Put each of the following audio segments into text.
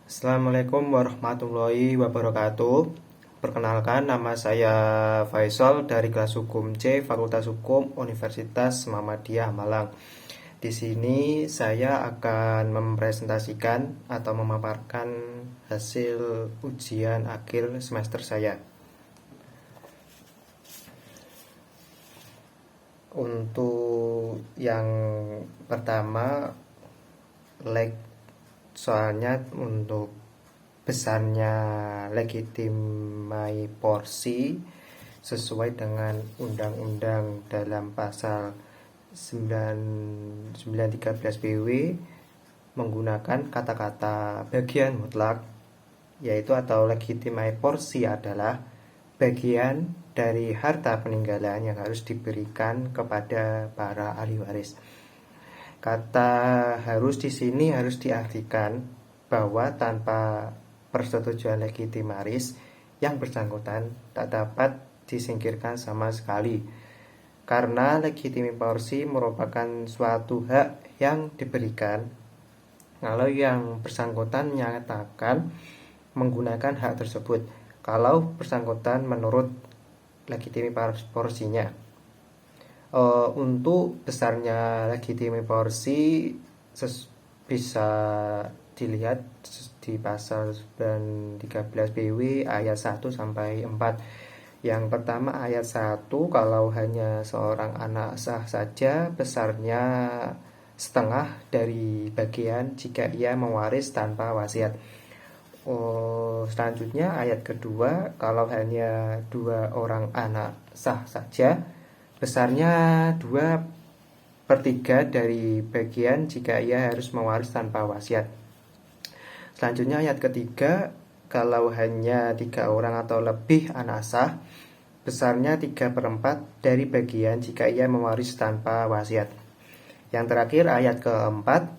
Assalamualaikum warahmatullahi wabarakatuh. Perkenalkan, nama saya Faisal dari kelas Hukum C, Fakultas Hukum Universitas Muhammadiyah Malang. Di sini saya akan mempresentasikan atau memaparkan hasil ujian akhir semester saya. Untuk yang pertama, soalnya untuk besarnya legitimasi porsi sesuai dengan undang-undang dalam pasal 913 BW menggunakan kata-kata bagian mutlak, yaitu atau legitimasi porsi adalah bagian dari harta peninggalan yang harus diberikan kepada para ahli waris. Kata harus di sini harus diartikan bahwa tanpa persetujuan legitimaris yang bersangkutan tak dapat disingkirkan sama sekali, karena legitimasi porsi merupakan suatu hak yang diberikan kalau yang bersangkutan menyatakan menggunakan hak tersebut, kalau bersangkutan menurut legitimasi porsinya. Untuk besarnya legitimasi porsi bisa dilihat di pasal 913 BW ayat 1 sampai 4. Yang pertama ayat 1, kalau hanya seorang anak sah saja besarnya setengah dari bagian jika ia mewaris tanpa wasiat. Selanjutnya ayat kedua, kalau hanya 2 orang anak sah saja besarnya 2/3 dari bagian jika ia harus mewaris tanpa wasiat. Selanjutnya ayat ketiga, kalau hanya 3 orang atau lebih anak sah besarnya 3/4 dari bagian jika ia mewaris tanpa wasiat. Yang terakhir ayat keempat,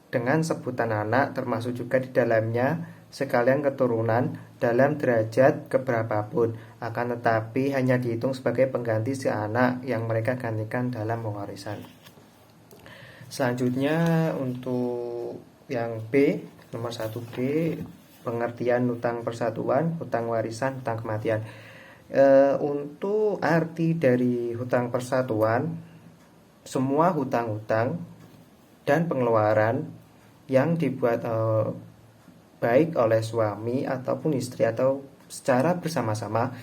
dengan sebutan anak termasuk juga di dalamnya sekalian keturunan dalam derajat keberapapun, akan tetapi hanya dihitung sebagai pengganti si anak yang mereka gantikan dalam pewarisan. Selanjutnya untuk yang B, nomor 1B, pengertian hutang persatuan, hutang warisan, hutang kematian. Untuk arti dari hutang persatuan, semua hutang-hutang dan pengeluaran yang dibuat baik oleh suami ataupun istri atau secara bersama-sama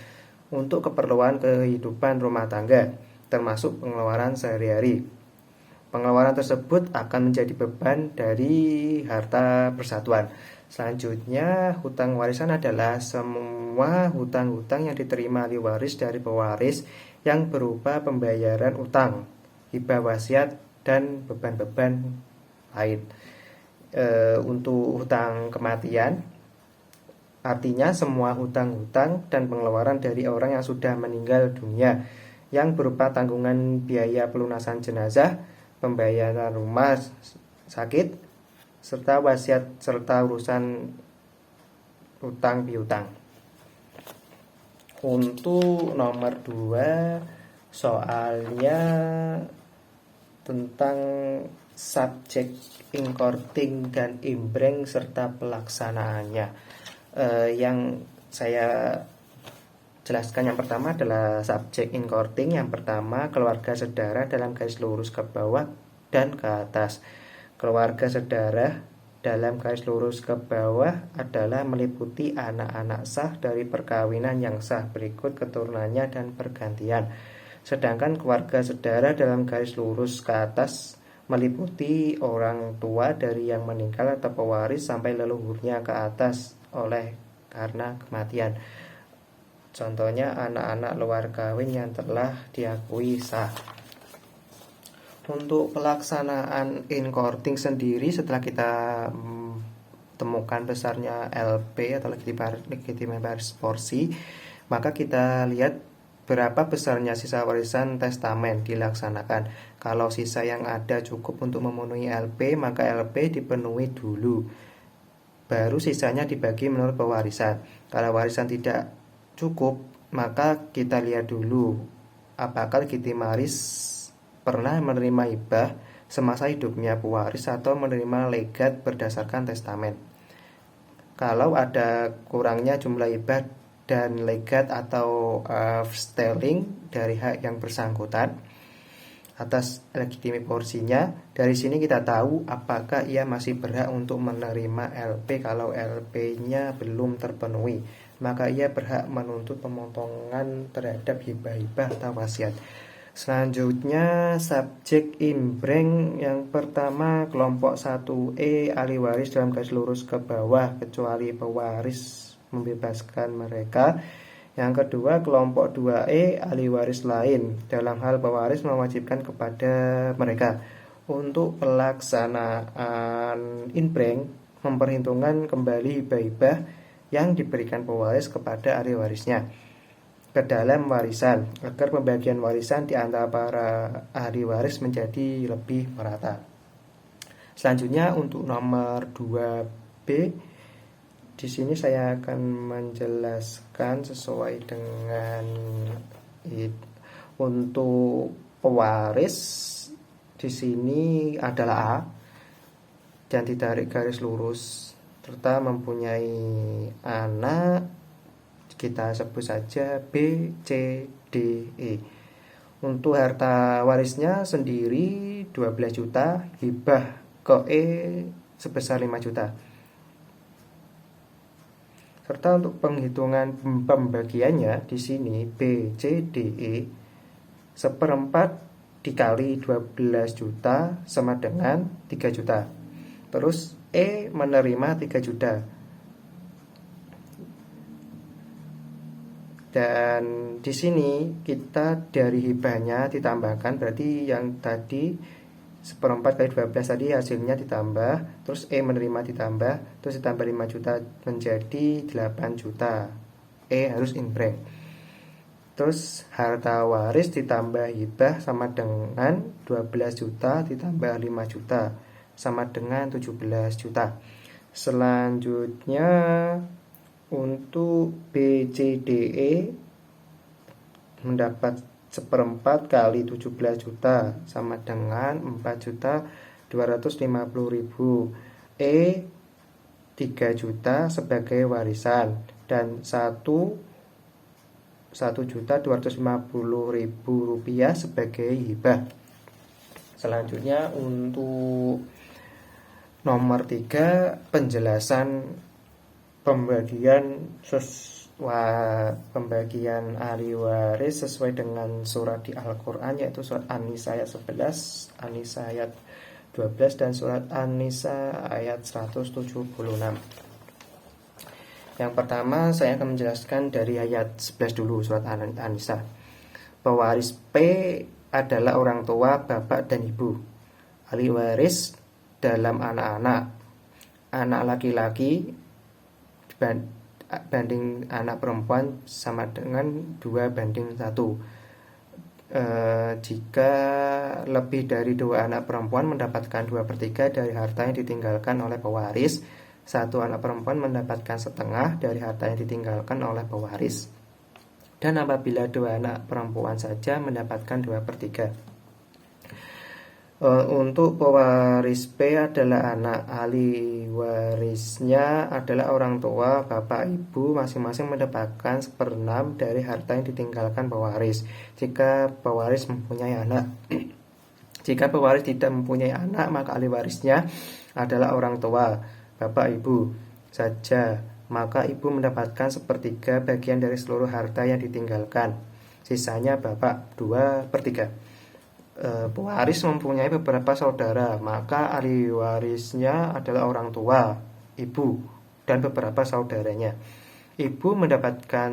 untuk keperluan kehidupan rumah tangga, termasuk pengeluaran sehari-hari. Pengeluaran tersebut akan menjadi beban dari harta persatuan. Selanjutnya, hutang warisan adalah semua hutang-hutang yang diterima ahli waris dari pewaris yang berupa pembayaran utang, hibah wasiat, dan beban-beban lain. Untuk hutang kematian, artinya semua hutang-hutang dan pengeluaran dari orang yang sudah meninggal dunia yang berupa tanggungan biaya pelunasan jenazah, pembayaran rumah sakit, serta wasiat serta urusan hutang piutang. Untuk nomor 2, soalnya tentang subjek inkorting dan imbreng serta pelaksanaannya. Yang saya jelaskan yang pertama adalah subjek inkorting. Yang pertama, keluarga saudara dalam garis lurus ke bawah dan ke atas. Keluarga saudara dalam garis lurus ke bawah adalah meliputi anak-anak sah dari perkawinan yang sah berikut keturunannya dan pergantian. Sedangkan keluarga saudara dalam garis lurus ke atas meliputi orang tua dari yang meninggal atau pewaris sampai leluhurnya ke atas oleh karena kematian. Contohnya anak-anak luar kawin yang telah diakui sah. Untuk pelaksanaan inkorting sendiri, setelah kita temukan besarnya LP atau legitimasi porsi, maka kita lihat berapa besarnya sisa warisan testamen dilaksanakan. Kalau sisa yang ada cukup untuk memenuhi LP, maka LP dipenuhi dulu, baru sisanya dibagi menurut pewarisan. Kalau warisan tidak cukup, maka kita lihat dulu apakah legitimaris pernah menerima hibah semasa hidupnya pewaris atau menerima legat berdasarkan testamen. kalau ada kurangnya jumlah hibah dan legat atau sterling dari hak yang bersangkutan atas legitimasi porsinya. Dari sini kita tahu apakah ia masih berhak untuk menerima LP. Kalau LP-nya belum terpenuhi, maka ia berhak menuntut pemotongan terhadap hibah-hibah atau wasiat. Selanjutnya subjek imbreng yang pertama kelompok 1E ahli waris dalam garis lurus ke bawah kecuali pewaris membebaskan mereka. Yang kedua kelompok 2E ahli waris lain dalam hal pewaris mewajibkan kepada mereka untuk pelaksanaan imbreng memperhitungkan kembali hibah-hibah yang diberikan pewaris kepada ahli warisnya ke dalam warisan agar pembagian warisan di antara para ahli waris menjadi lebih merata. Selanjutnya untuk nomor 2B, di sini saya akan menjelaskan sesuai dengan untuk pewaris di sini adalah A dan ditarik garis lurus serta mempunyai anak, kita sebut saja B, C, D, E. Untuk harta warisnya sendiri 12 juta, hibah ke E sebesar 5 juta. Serta untuk penghitungan pembagiannya di sini B, C, D, E 1/4 dikali 12 juta sama dengan 3 juta. Terus E menerima 3 juta. Dan di sini kita dari hibahnya ditambahkan, berarti yang tadi 1/4 kali 12 tadi hasilnya ditambah, terus E menerima ditambah, terus ditambah 5 juta menjadi 8 juta. E harus imbreng. Terus harta waris ditambah hibah sama dengan 12 juta ditambah 5 juta sama dengan 17 juta. Selanjutnya untuk B, C, D, E mendapat 1/4 kali 17 juta sama dengan 4.250.000. E 3 juta sebagai warisan dan 1.250.000 rupiah sebagai hibah. Selanjutnya untuk nomor 3 penjelasan pembagian ahli waris sesuai dengan surat di Al-Quran, yaitu surat An-Nisa ayat 11, An-Nisa ayat 12 dan surat An-Nisa ayat 176. Yang pertama saya akan menjelaskan dari ayat 11 dulu, surat An-Nisa. Pewaris P adalah orang tua, bapak dan ibu. Ahli waris dalam anak-anak, anak laki-laki banding anak perempuan sama dengan 2:1. Jika lebih dari 2 anak perempuan mendapatkan 2/3 dari harta yang ditinggalkan oleh pewaris, 1 anak perempuan mendapatkan setengah dari harta yang ditinggalkan oleh pewaris. Dan apabila 2 anak perempuan saja mendapatkan 2/3. Untuk pewaris P adalah anak, ahli warisnya adalah orang tua, bapak, ibu, masing-masing mendapatkan 1/6 dari harta yang ditinggalkan pewaris jika pewaris mempunyai anak. Jika pewaris tidak mempunyai anak, maka ahli warisnya adalah orang tua, bapak, ibu saja, maka ibu mendapatkan 1/3 bagian dari seluruh harta yang ditinggalkan, sisanya bapak 2/3. Pewaris mempunyai beberapa saudara, maka ahli warisnya adalah orang tua, ibu, dan beberapa saudaranya. Ibu mendapatkan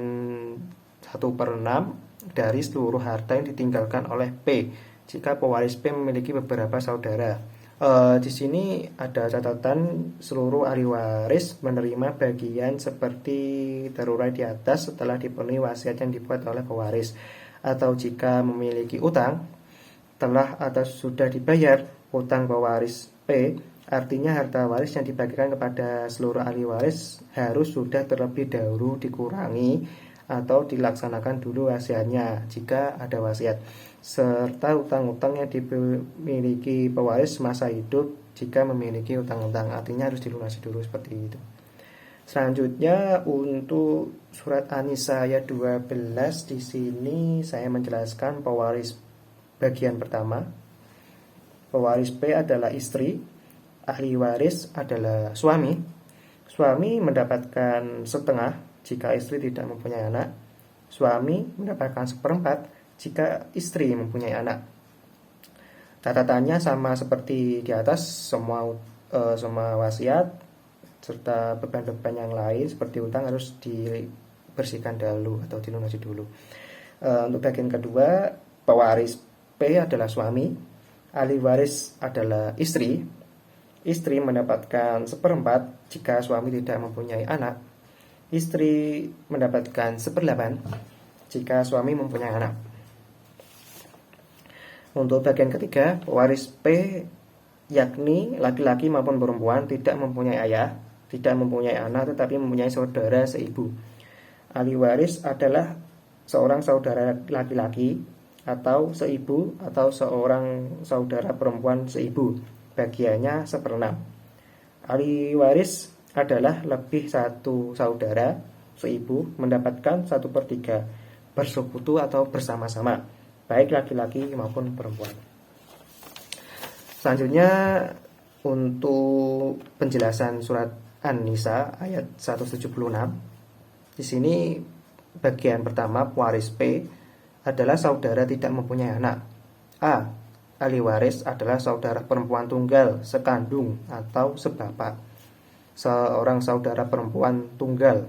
1/6 dari seluruh harta yang ditinggalkan oleh P jika pewaris P memiliki beberapa saudara. Di sini ada catatan seluruh ahli waris menerima bagian seperti terurai di atas setelah dipenuhi wasiat yang dibuat oleh pewaris, atau jika memiliki utang telah atau sudah dibayar utang pewaris P, artinya harta waris yang dibagikan kepada seluruh ahli waris harus sudah terlebih dahulu dikurangi atau dilaksanakan dulu wasiatnya jika ada wasiat, serta utang-utang yang dimiliki pewaris masa hidup jika memiliki utang-utang, artinya harus dilunasi dulu seperti itu. Selanjutnya untuk surat An-Nisa ayat 12, di sini saya menjelaskan pewaris bagian pertama. Pewaris P adalah istri, ahli waris adalah suami. Suami mendapatkan setengah jika istri tidak mempunyai anak. Suami mendapatkan seperempat jika istri mempunyai anak. Catatannya sama seperti di atas, semua wasiat serta beban-beban yang lain seperti utang harus dibersihkan dahulu atau dilunasi dulu. Untuk bagian kedua, pewaris P adalah suami, ahli waris adalah istri. Istri mendapatkan seperempat jika suami tidak mempunyai anak. Istri mendapatkan 1/8 jika suami mempunyai anak. Untuk bagian ketiga, pewaris P yakni laki-laki maupun perempuan tidak mempunyai ayah, tidak mempunyai anak, tetapi mempunyai saudara seibu. Ahli waris adalah seorang saudara laki-laki atau seibu atau seorang saudara perempuan seibu. Bagiannya 1/6. Ahli waris adalah lebih satu saudara seibu mendapatkan 1/3 bersekutu atau bersama-sama, baik laki-laki maupun perempuan. Selanjutnya untuk penjelasan surat An-Nisa ayat 176. Di sini bagian pertama, pewaris P adalah saudara tidak mempunyai anak. A. Ahli waris adalah saudara perempuan tunggal, sekandung atau sebapak. Seorang saudara perempuan tunggal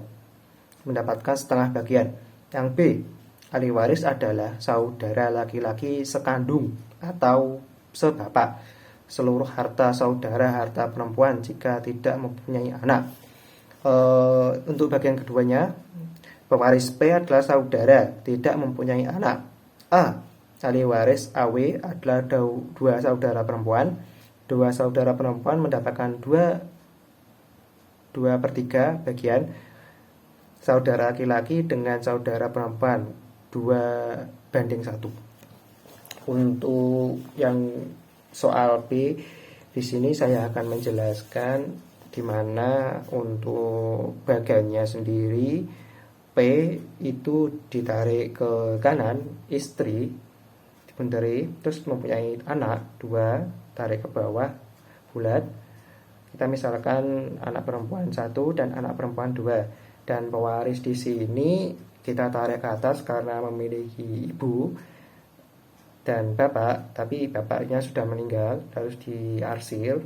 mendapatkan setengah bagian. Yang B. Ahli waris adalah saudara laki-laki sekandung atau sebapak. Seluruh harta saudara harta perempuan jika tidak mempunyai anak. Untuk bagian keduanya, pewaris P adalah saudara tidak mempunyai anak. A. Ahli waris AW adalah dua saudara perempuan. Dua saudara perempuan mendapatkan 2/3 bagian. Saudara laki-laki dengan saudara perempuan 2/1. Untuk yang soal B, di sini saya akan menjelaskan di mana untuk bagiannya sendiri P itu ditarik ke kanan, istri dibentari, terus mempunyai anak 2, tarik ke bawah bulat. Kita misalkan anak perempuan 1 dan anak perempuan 2, dan pewaris di sini kita tarik ke atas karena memiliki ibu dan bapak, tapi bapaknya sudah meninggal harus diarsir,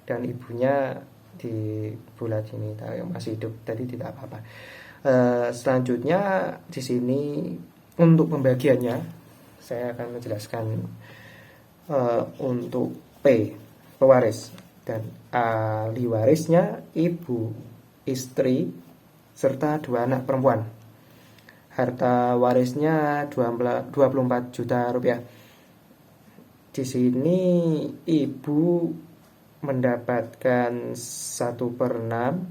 dan ibunya di bulat ini masih hidup, jadi tidak apa-apa. Selanjutnya di sini untuk pembagiannya saya akan menjelaskan untuk P pewaris dan ahli warisnya ibu, istri serta 2 anak perempuan. Harta warisnya 24 juta rupiah. Di sini ibu mendapatkan 1/6,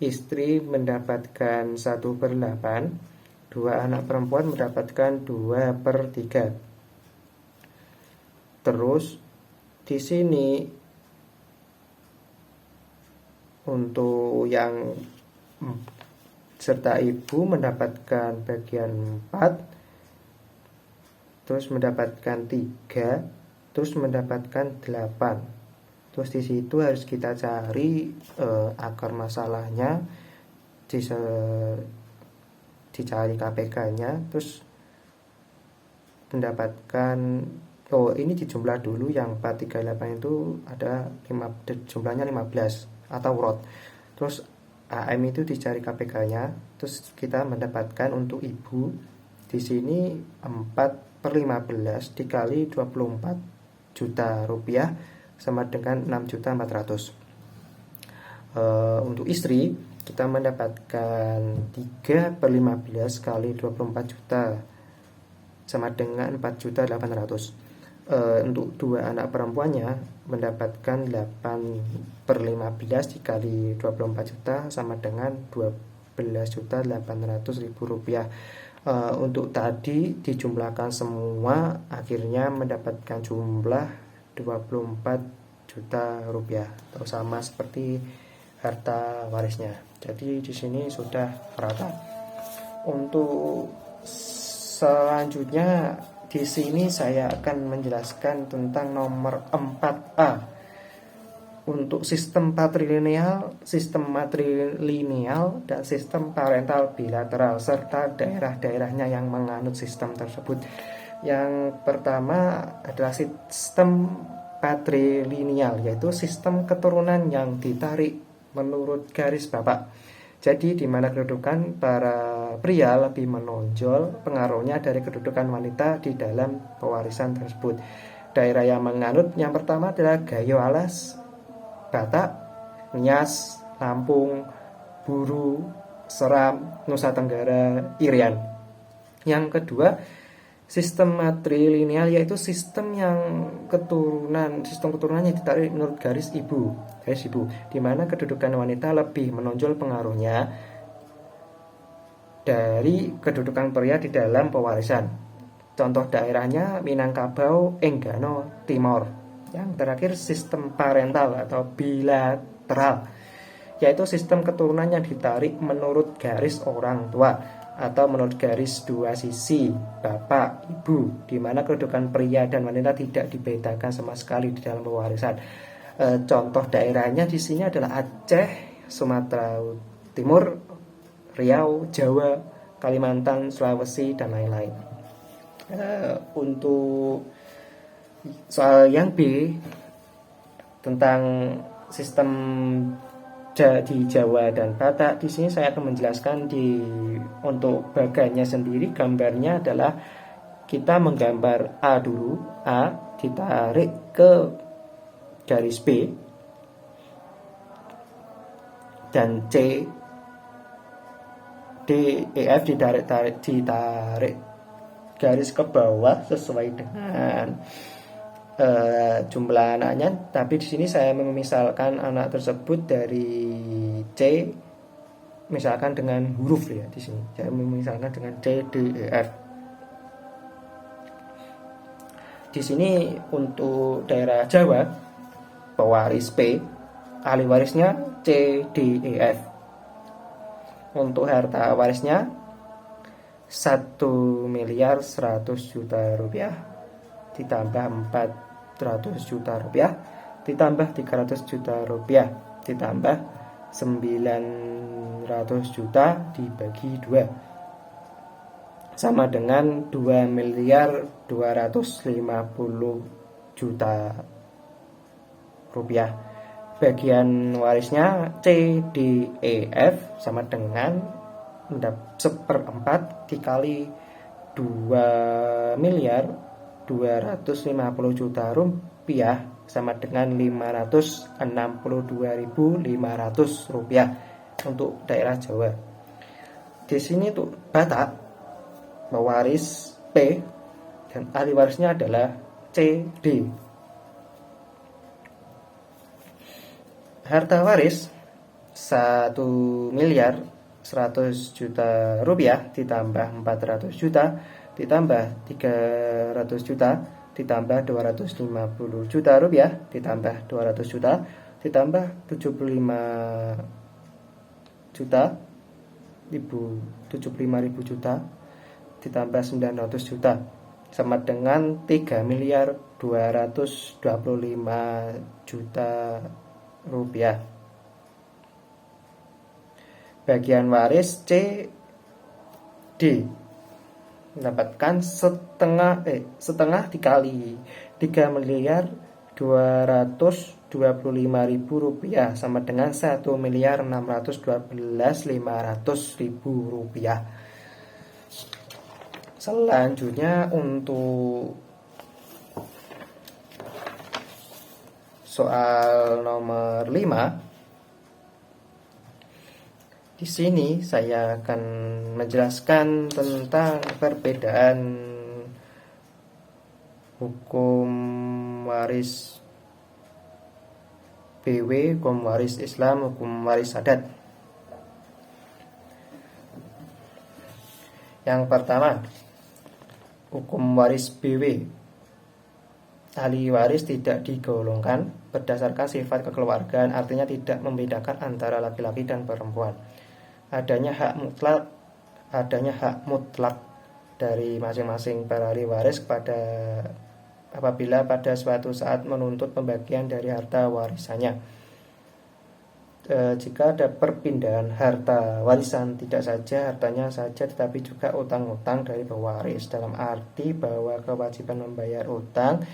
istri mendapatkan 1/8, 2 anak perempuan mendapatkan 2/3. Terus di sini untuk yang serta ibu mendapatkan bagian 4, terus mendapatkan 3, terus mendapatkan 8. Terus di situ harus kita cari akar masalahnya, dicari KPK-nya, terus mendapatkan ini dijumlah dulu, yang 438 itu ada jumlahnya 15 atau ROT. Terus AM itu dicari KPK-nya, terus kita mendapatkan untuk ibu di sini 4/15 dikali 24 juta rupiah sama dengan 6.400.000. Untuk istri kita mendapatkan 3/15 kali 24 juta sama dengan 4.800.000. Untuk 2 anak perempuannya mendapatkan 8/15 dikali 24 juta sama dengan 12.800.000 rupiah. Untuk tadi dijumlahkan semua akhirnya mendapatkan jumlah 24 juta rupiah, atau sama seperti harta warisnya. Jadi di sini sudah rata. Untuk selanjutnya di sini saya akan menjelaskan tentang nomor 4A. Untuk sistem patrilineal, dan sistem parental bilateral serta daerah-daerahnya yang menganut sistem tersebut. Yang pertama adalah sistem patrilineal, yaitu sistem keturunan yang ditarik menurut garis bapak. Jadi di mana kedudukan para pria lebih menonjol pengaruhnya dari kedudukan wanita di dalam pewarisan tersebut. Daerah yang menganut yang pertama adalah Gayo Alas, Batak, Nias, Lampung, Buru, Seram, Nusa Tenggara, Irian. Yang kedua, sistem matrilineal, yaitu sistem keturunannya ditarik menurut garis ibu, di mana kedudukan wanita lebih menonjol pengaruhnya dari kedudukan pria di dalam pewarisan. Contoh daerahnya Minangkabau, Enggano, Timor. Yang terakhir sistem parental atau bilateral, yaitu sistem keturunan yang ditarik menurut garis orang tua atau menurut garis dua sisi bapak ibu, di mana kedudukan pria dan wanita tidak dibedakan sama sekali di dalam pewarisan. Contoh daerahnya di sini adalah Aceh, Sumatera Timur, Riau, Jawa, Kalimantan, Sulawesi, dan lain-lain. Untuk soal yang B tentang sistem di Jawa dan Batak, di sini saya akan menjelaskan untuk baganya sendiri. Gambarnya adalah kita menggambar A dulu, A ditarik ke garis B dan C, D, E, F ditarik garis ke bawah sesuai dengan jumlah anaknya. Tapi di sini saya memisalkan anak tersebut dari C, misalkan dengan huruf ya. Di sini saya memisalkan dengan C, D, E, F. Di sini untuk daerah Jawa, pewaris P, ahli warisnya C, D, E, F. Untuk harta warisnya 1.100.000.000 rupiah ditambah 400 juta rupiah ditambah 300 juta rupiah ditambah 900 juta dibagi 2 sama dengan 2.250.000.000 rupiah. Bagian warisnya C, D, E, F sama dengan 1/4 dikali 2.250.000.000 rupiah sama dengan 562.500 rupiah untuk daerah Jawa. Di sini tuh Batak, pewaris P dan ahli warisnya adalah C, D. Harta waris 1.100.000.000 rupiah ditambah 400 juta ditambah 300 juta ditambah 250 juta rupiah ditambah 200 juta ditambah 75.000 juta ditambah 900 juta sama dengan 3.225.000.000 rupiah. Bagian waris C, D mendapatkan setengah dikali 3.225.000 rupiah sama dengan 1.612.500.000 rupiah. Selanjutnya untuk soal nomor 5. Di sini saya akan menjelaskan tentang perbedaan hukum waris BW, hukum waris Islam, hukum waris adat. Yang pertama, hukum waris BW. Ahli waris tidak digolongkan berdasarkan sifat kekeluargaan, artinya tidak membedakan antara laki-laki dan perempuan. Adanya hak mutlak dari masing-masing para ahli waris apabila pada suatu saat menuntut pembagian dari harta warisannya. Jika ada perpindahan harta warisan, tidak saja hartanya saja tetapi juga utang-utang dari pewaris, dalam arti bahwa kewajiban membayar utang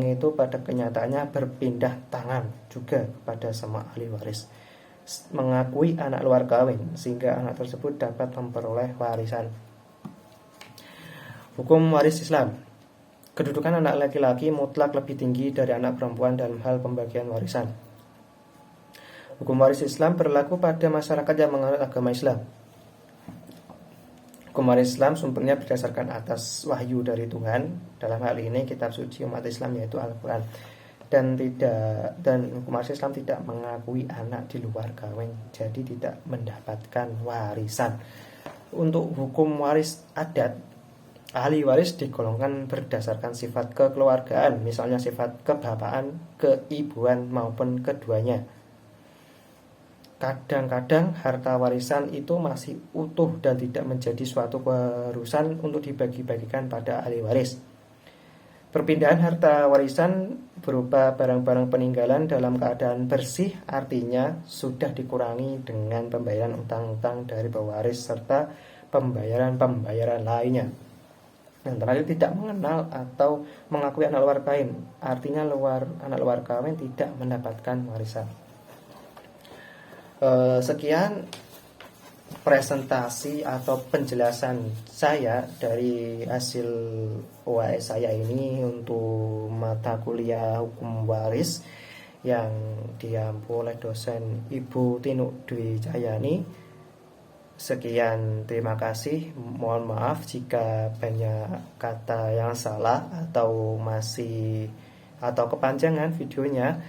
itu pada kenyataannya berpindah tangan juga kepada semua ahli waris, mengakui anak luar kawin sehingga anak tersebut dapat memperoleh warisan. Hukum waris Islam. Kedudukan anak laki-laki mutlak lebih tinggi dari anak perempuan dalam hal pembagian warisan. Hukum waris Islam berlaku pada masyarakat yang menganut agama Islam. Hukum waris Islam sumbernya berdasarkan atas wahyu dari Tuhan, dalam hal ini kitab suci umat Islam yaitu Al-Quran, dan hukum waris Islam tidak mengakui anak di luar kawin, jadi tidak mendapatkan warisan. Untuk hukum waris adat, ahli waris digolongkan berdasarkan sifat kekeluargaan, misalnya sifat kebapaan, keibuan maupun keduanya. Kadang-kadang harta warisan itu masih utuh dan tidak menjadi suatu keharusan untuk dibagi-bagikan pada ahli waris. Perpindahan harta warisan berupa barang-barang peninggalan dalam keadaan bersih, artinya sudah dikurangi dengan pembayaran utang-utang dari pewaris serta pembayaran-pembayaran lainnya. Yang terakhir, tidak mengenal atau mengakui anak luar kawin, artinya anak luar kawin tidak mendapatkan warisan. Sekian presentasi atau penjelasan saya dari hasil UAS saya ini untuk mata kuliah hukum waris yang diampu oleh dosen Ibu Tinuk Dwi Cahyani. Sekian, terima kasih. Mohon maaf jika banyak kata yang salah atau kepanjangan videonya,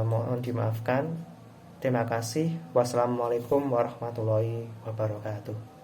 mohon dimaafkan. Terima kasih. Wassalamualaikum warahmatullahi wabarakatuh.